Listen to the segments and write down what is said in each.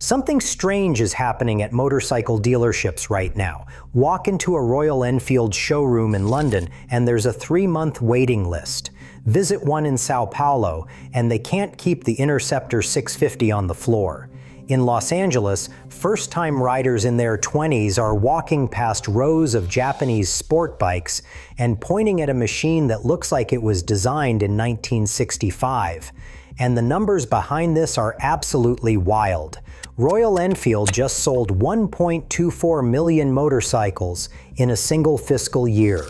Something strange is happening at motorcycle dealerships right now. Walk into a Royal Enfield showroom in London and there's a 3-month waiting list. Visit one in Sao Paulo and they can't keep the Interceptor 650 on the floor. In Los Angeles, first-time riders in their 20s are walking past rows of Japanese sport bikes and pointing at a machine that looks like it was designed in 1965. And the numbers behind this are absolutely wild. Royal Enfield just sold 1.24 million motorcycles in a single fiscal year.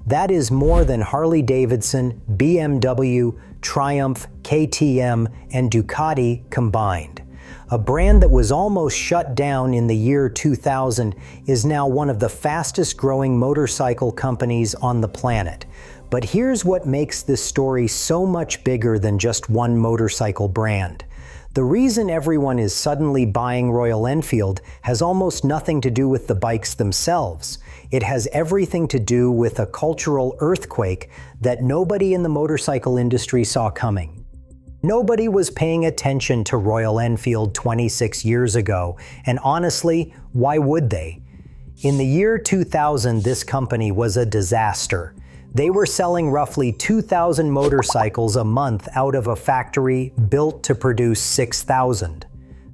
That is more than Harley-Davidson, BMW, Triumph, KTM, and Ducati combined. A brand that was almost shut down in the year 2000 is now one of the fastest growing motorcycle companies on the planet. But here's what makes this story so much bigger than just one motorcycle brand. The reason everyone is suddenly buying Royal Enfield has almost nothing to do with the bikes themselves. It has everything to do with a cultural earthquake that nobody in the motorcycle industry saw coming. Nobody was paying attention to Royal Enfield 26 years ago, and honestly, why would they? In the year 2000, this company was a disaster. They were selling roughly 2,000 motorcycles a month out of a factory built to produce 6,000.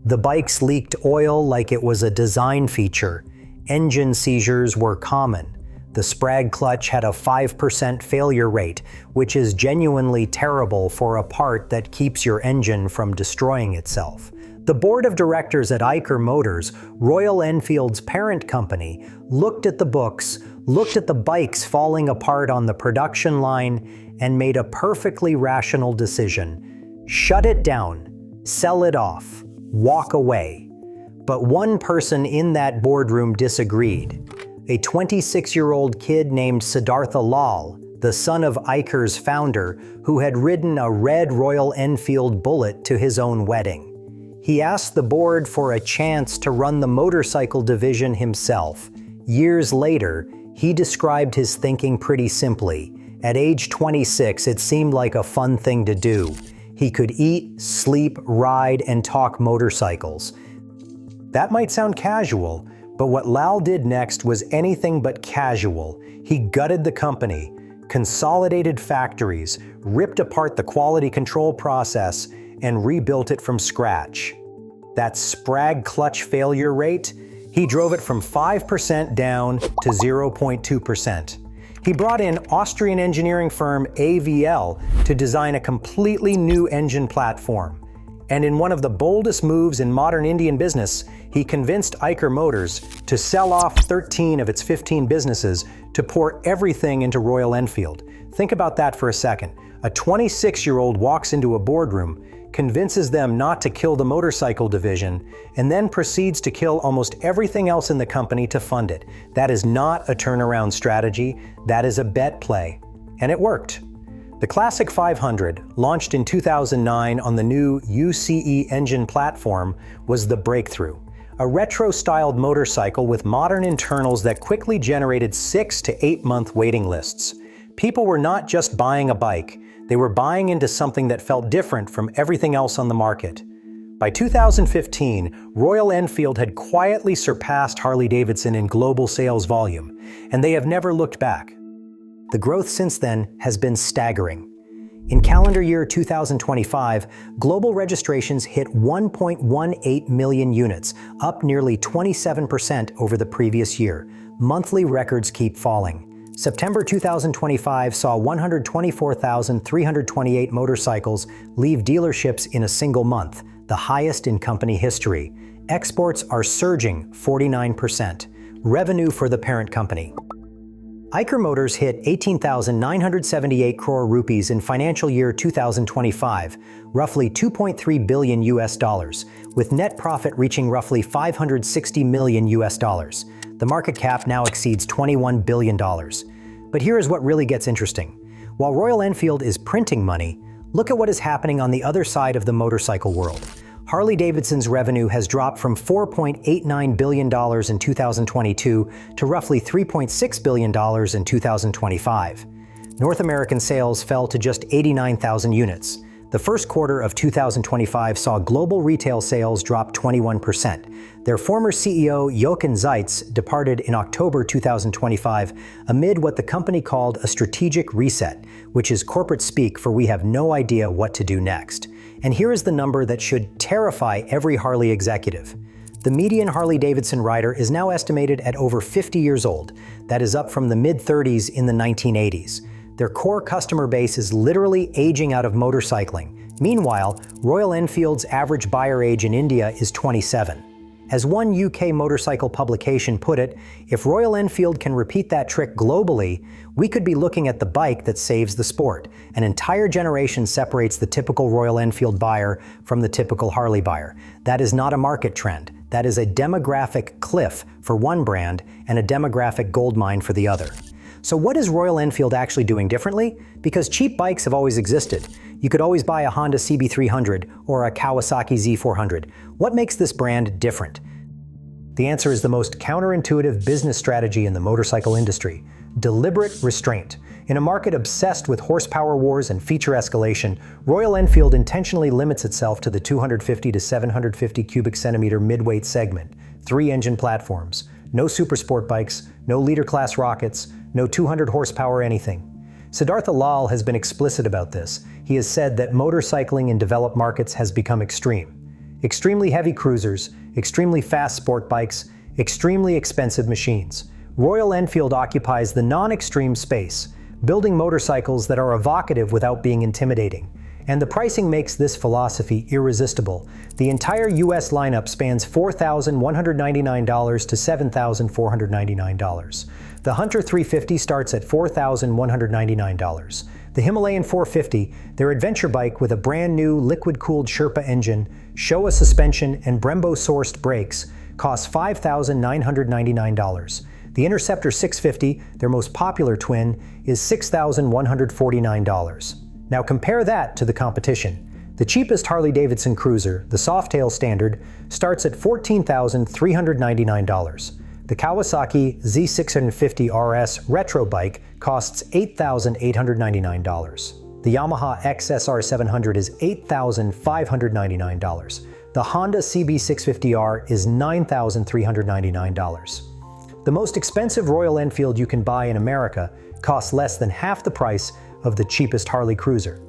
The bikes leaked oil like it was a design feature. Engine seizures were common. The Sprag clutch had a 5% failure rate, which is genuinely terrible for a part that keeps your engine from destroying itself. The board of directors at Eicher Motors, Royal Enfield's parent company, looked at the books, looked at the bikes falling apart on the production line, and made a perfectly rational decision. Shut it down, sell it off, walk away. But one person in that boardroom disagreed. A 26-year-old kid named Siddhartha Lal, the son of Eicher's founder, who had ridden a red Royal Enfield Bullet to his own wedding. He asked the board for a chance to run the motorcycle division himself. Years later, he described his thinking pretty simply. At age 26, it seemed like a fun thing to do. He could eat, sleep, ride, and talk motorcycles. That might sound casual, but what Lal did next was anything but casual. He gutted the company, consolidated factories, ripped apart the quality control process, and rebuilt it from scratch. That Sprag clutch failure rate, he drove it from 5% down to 0.2%. He brought in Austrian engineering firm AVL to design a completely new engine platform. And in one of the boldest moves in modern Indian business, he convinced Eicher Motors to sell off 13 of its 15 businesses to pour everything into Royal Enfield. Think about that for a second. A 26-year-old walks into a boardroom, convinces them not to kill the motorcycle division, and then proceeds to kill almost everything else in the company to fund it. That is not a turnaround strategy, that is a bet play. And it worked. The Classic 500, launched in 2009 on the new UCE engine platform, was the breakthrough. A retro-styled motorcycle with modern internals that quickly generated 6 to 8 month waiting lists. People were not just buying a bike, they were buying into something that felt different from everything else on the market. By 2015, Royal Enfield had quietly surpassed Harley-Davidson in global sales volume, and they have never looked back. The growth since then has been staggering. In calendar year 2025, global registrations hit 1.18 million units, up nearly 27% over the previous year. Monthly records keep falling. September 2025 saw 124,328 motorcycles leave dealerships in a single month, the highest in company history. Exports are surging 49%. Revenue for the parent company. Eicher Motors hit 18,978 crore rupees in financial year 2025, roughly $2.3 billion US dollars, with net profit reaching roughly $560 million US dollars. The market cap now exceeds $21 billion. But here is what really gets interesting. While Royal Enfield is printing money, look at what is happening on the other side of the motorcycle world. Harley-Davidson's revenue has dropped from $4.89 billion in 2022 to roughly $3.6 billion in 2025. North American sales fell to just 89,000 units. The first quarter of 2025 saw global retail sales drop 21%. Their former CEO, Jochen Zeitz, departed in October 2025 amid what the company called a strategic reset, which is corporate speak for we have no idea what to do next. And here is the number that should terrify every Harley executive. The median Harley-Davidson rider is now estimated at over 50 years old. That is up from the mid-30s in the 1980s. Their core customer base is literally aging out of motorcycling. Meanwhile, Royal Enfield's average buyer age in India is 27. As one UK motorcycle publication put it, if Royal Enfield can repeat that trick globally, we could be looking at the bike that saves the sport. An entire generation separates the typical Royal Enfield buyer from the typical Harley buyer. That is not a market trend. That is a demographic cliff for one brand and a demographic goldmine for the other. So what is Royal Enfield actually doing differently? Because cheap bikes have always existed. You could always buy a Honda CB300 or a Kawasaki Z400. What makes this brand different? The answer is the most counterintuitive business strategy in the motorcycle industry: deliberate restraint. In a market obsessed with horsepower wars and feature escalation, Royal Enfield intentionally limits itself to the 250 to 750 cubic centimeter midweight segment, 3 engine platforms, no supersport bikes, no leader class rockets, no 200 horsepower anything. Siddhartha Lal has been explicit about this. He has said that motorcycling in developed markets has become extreme. Extremely heavy cruisers, extremely fast sport bikes, extremely expensive machines. Royal Enfield occupies the non-extreme space, building motorcycles that are evocative without being intimidating. And the pricing makes this philosophy irresistible. The entire US lineup spans $4,199 to $7,499. The Hunter 350 starts at $4,199. The Himalayan 450, their adventure bike with a brand new liquid-cooled Sherpa engine, Showa suspension, and Brembo-sourced brakes, costs $5,999. The Interceptor 650, their most popular twin, is $6,149. Now compare that to the competition. The cheapest Harley-Davidson cruiser, the Softail Standard, starts at $14,399. The Kawasaki Z650 RS Retro bike costs $8,899. The Yamaha XSR 700 is $8,599. The Honda CB650R is $9,399. The most expensive Royal Enfield you can buy in America costs less than half the price of the cheapest Harley cruiser.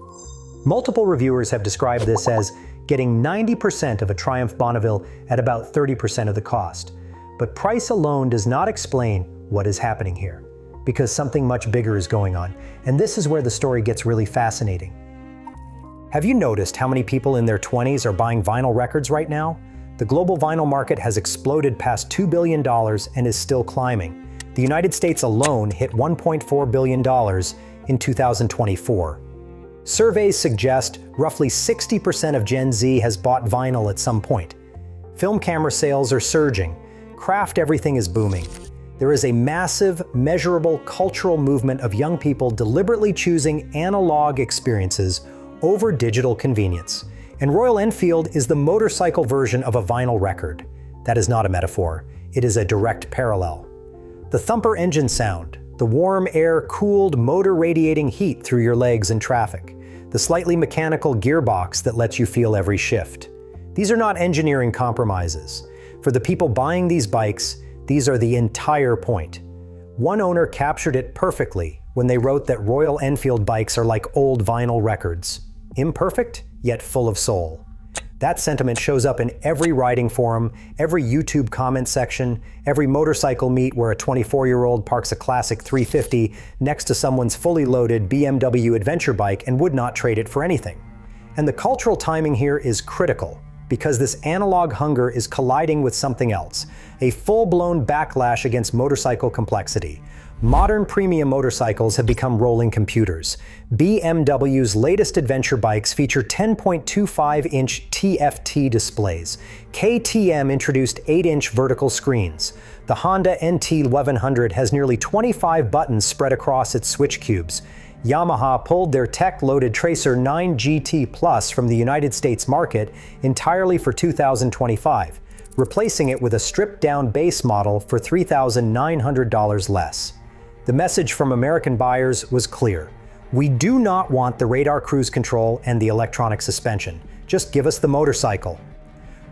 Multiple reviewers have described this as getting 90% of a Triumph Bonneville at about 30% of the cost. But price alone does not explain what is happening here, because something much bigger is going on, and this is where the story gets really fascinating. Have you noticed how many people in their 20s are buying vinyl records right now? The global vinyl market has exploded past $2 billion and is still climbing. The United States alone hit $1.4 billion in 2024. Surveys suggest roughly 60% of Gen Z has bought vinyl at some point. Film camera sales are surging. Craft everything is booming. There is a massive, measurable cultural movement of young people deliberately choosing analog experiences over digital convenience. And Royal Enfield is the motorcycle version of a vinyl record. That is not a metaphor. It is a direct parallel. The thumper engine sound, the warm air-cooled motor radiating heat through your legs in traffic, the slightly mechanical gearbox that lets you feel every shift. These are not engineering compromises. For the people buying these bikes, these are the entire point. One owner captured it perfectly when they wrote that Royal Enfield bikes are like old vinyl records. Imperfect, yet full of soul. That sentiment shows up in every riding forum, every YouTube comment section, every motorcycle meet where a 24-year-old parks a classic 350 next to someone's fully loaded BMW adventure bike and would not trade it for anything. And the cultural timing here is critical, because this analog hunger is colliding with something else, a full-blown backlash against motorcycle complexity. Modern premium motorcycles have become rolling computers. BMW's latest adventure bikes feature 10.25-inch TFT displays. KTM introduced 8-inch vertical screens. The Honda NT 1100 has nearly 25 buttons spread across its switch cubes. Yamaha pulled their tech-loaded Tracer 9 GT Plus from the United States market entirely for 2025, replacing it with a stripped-down base model for $3,900 less. The message from American buyers was clear. We do not want the radar cruise control and the electronic suspension. Just give us the motorcycle.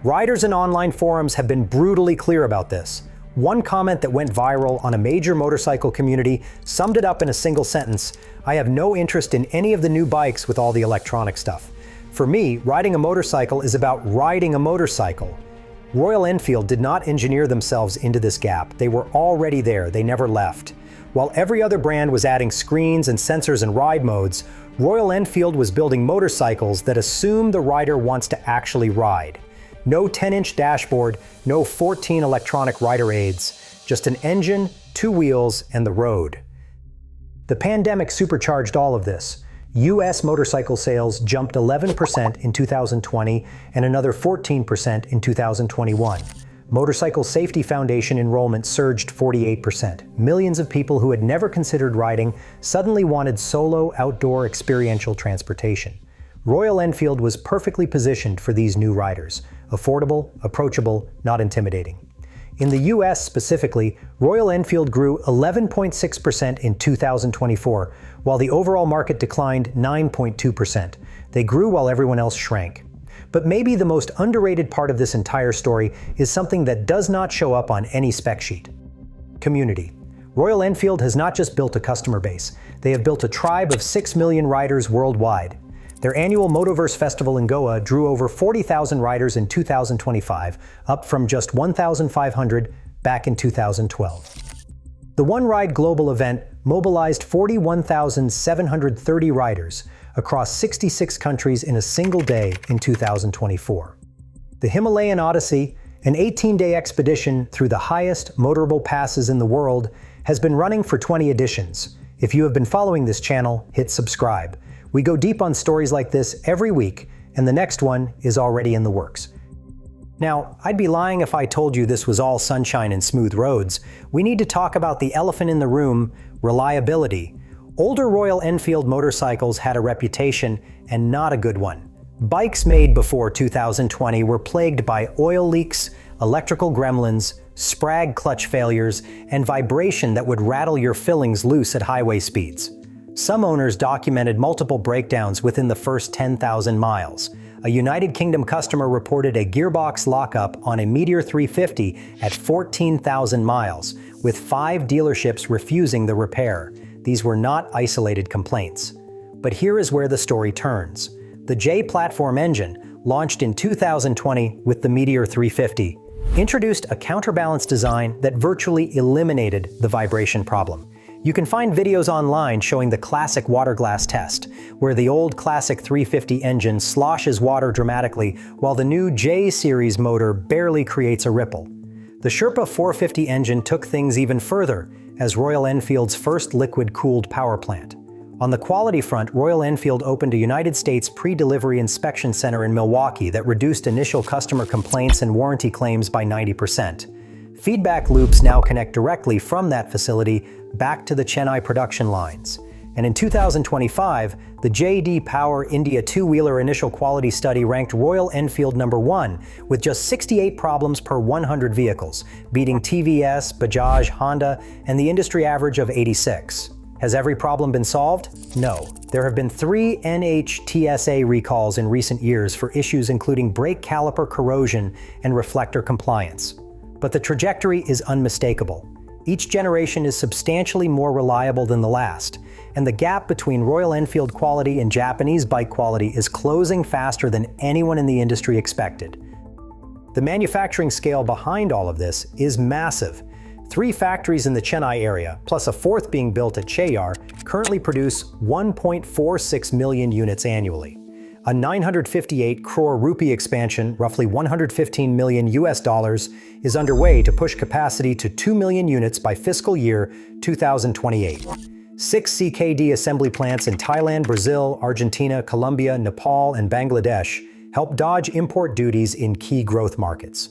Riders and online forums have been brutally clear about this. One comment that went viral on a major motorcycle community summed it up in a single sentence: "I have no interest in any of the new bikes with all the electronic stuff. For me, riding a motorcycle is about riding a motorcycle." Royal Enfield did not engineer themselves into this gap. They were already there, they never left. While every other brand was adding screens and sensors and ride modes, Royal Enfield was building motorcycles that assume the rider wants to actually ride. No 10-inch dashboard, no 14 electronic rider aids, just an engine, 2 wheels, and the road. The pandemic supercharged all of this. US motorcycle sales jumped 11% in 2020 and another 14% in 2021. Motorcycle Safety Foundation enrollment surged 48%. Millions of people who had never considered riding suddenly wanted solo, outdoor, experiential transportation. Royal Enfield was perfectly positioned for these new riders. Affordable, approachable, not intimidating. In the US specifically, Royal Enfield grew 11.6% in 2024, while the overall market declined 9.2%. They grew while everyone else shrank. But maybe the most underrated part of this entire story is something that does not show up on any spec sheet: community. Royal Enfield has not just built a customer base, they have built a tribe of 6 million riders worldwide. Their annual Motoverse Festival in Goa drew over 40,000 riders in 2025, up from just 1,500 back in 2012. The One Ride Global event mobilized 41,730 riders across 66 countries in a single day in 2024. The Himalayan Odyssey, an 18-day expedition through the highest motorable passes in the world, has been running for 20 editions. If you have been following this channel, hit subscribe. We go deep on stories like this every week, and the next one is already in the works. Now, I'd be lying if I told you this was all sunshine and smooth roads. We need to talk about the elephant in the room: reliability. Older Royal Enfield motorcycles had a reputation, and not a good one. Bikes made before 2020 were plagued by oil leaks, electrical gremlins, sprag clutch failures, and vibration that would rattle your fillings loose at highway speeds. Some owners documented multiple breakdowns within the first 10,000 miles. A United Kingdom customer reported a gearbox lockup on a Meteor 350 at 14,000 miles, with 5 dealerships refusing the repair. These were not isolated complaints. But here is where the story turns. The J platform engine, launched in 2020 with the Meteor 350, introduced a counterbalance design that virtually eliminated the vibration problem. You can find videos online showing the classic water glass test, where the old classic 350 engine sloshes water dramatically while the new J-series motor barely creates a ripple. The Sherpa 450 engine took things even further as Royal Enfield's first liquid-cooled power plant. On the quality front, Royal Enfield opened a United States pre-delivery inspection center in Milwaukee that reduced initial customer complaints and warranty claims by 90%. Feedback loops now connect directly from that facility back to the Chennai production lines. And in 2025, the J.D. Power India two-wheeler initial quality study ranked Royal Enfield #1 with just 68 problems per 100 vehicles, beating TVS, Bajaj, Honda, and the industry average of 86. Has every problem been solved? No. There have been 3 NHTSA recalls in recent years for issues including brake caliper corrosion and reflector compliance. But the trajectory is unmistakable. Each generation is substantially more reliable than the last, and the gap between Royal Enfield quality and Japanese bike quality is closing faster than anyone in the industry expected. The manufacturing scale behind all of this is massive. 3 factories in the Chennai area, plus a 4th being built at Cheyyar, currently produce 1.46 million units annually. A 958 crore rupee expansion, roughly $115 million, is underway to push capacity to 2 million units by fiscal year 2028. 6 CKD assembly plants in Thailand, Brazil, Argentina, Colombia, Nepal, and Bangladesh help dodge import duties in key growth markets.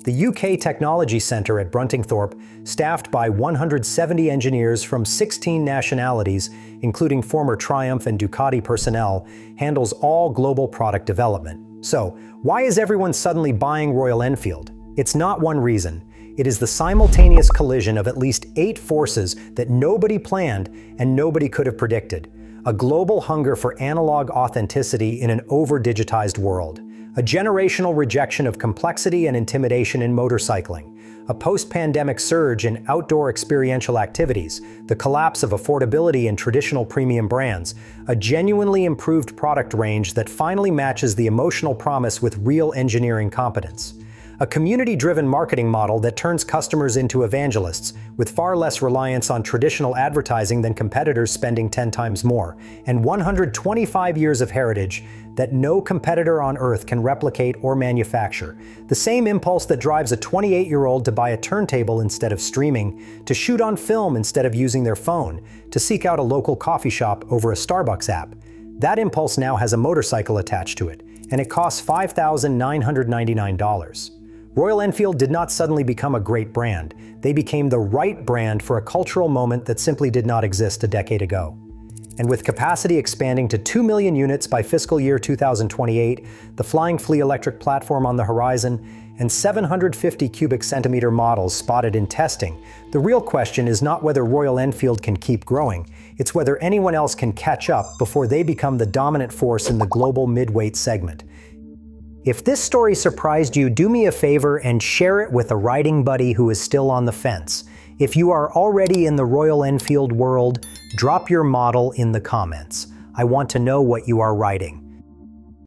The UK Technology Centre at Bruntingthorpe, staffed by 170 engineers from 16 nationalities, including former Triumph and Ducati personnel, handles all global product development. So, why is everyone suddenly buying Royal Enfield? It's not one reason. It is the simultaneous collision of at least 8 forces that nobody planned and nobody could have predicted. a global hunger for analog authenticity in an over-digitized world, a generational rejection of complexity and intimidation in motorcycling, a post-pandemic surge in outdoor experiential activities, the collapse of affordability in traditional premium brands, a genuinely improved product range that finally matches the emotional promise with real engineering competence, a community-driven marketing model that turns customers into evangelists with far less reliance on traditional advertising than competitors spending 10 times more, and 125 years of heritage that no competitor on earth can replicate or manufacture. The same impulse that drives a 28-year-old to buy a turntable instead of streaming, to shoot on film instead of using their phone, to seek out a local coffee shop over a Starbucks app. That impulse now has a motorcycle attached to it, and it costs $5,999. Royal Enfield did not suddenly become a great brand. They became the right brand for a cultural moment that simply did not exist a decade ago. And with capacity expanding to 2 million units by fiscal year 2028, the Flying Flea electric platform on the horizon, and 750 cubic centimeter models spotted in testing, the real question is not whether Royal Enfield can keep growing, it's whether anyone else can catch up before they become the dominant force in the global mid-weight segment. If this story surprised you, do me a favor and share it with a riding buddy who is still on the fence. If you are already in the Royal Enfield world, drop your model in the comments. I want to know what you are riding.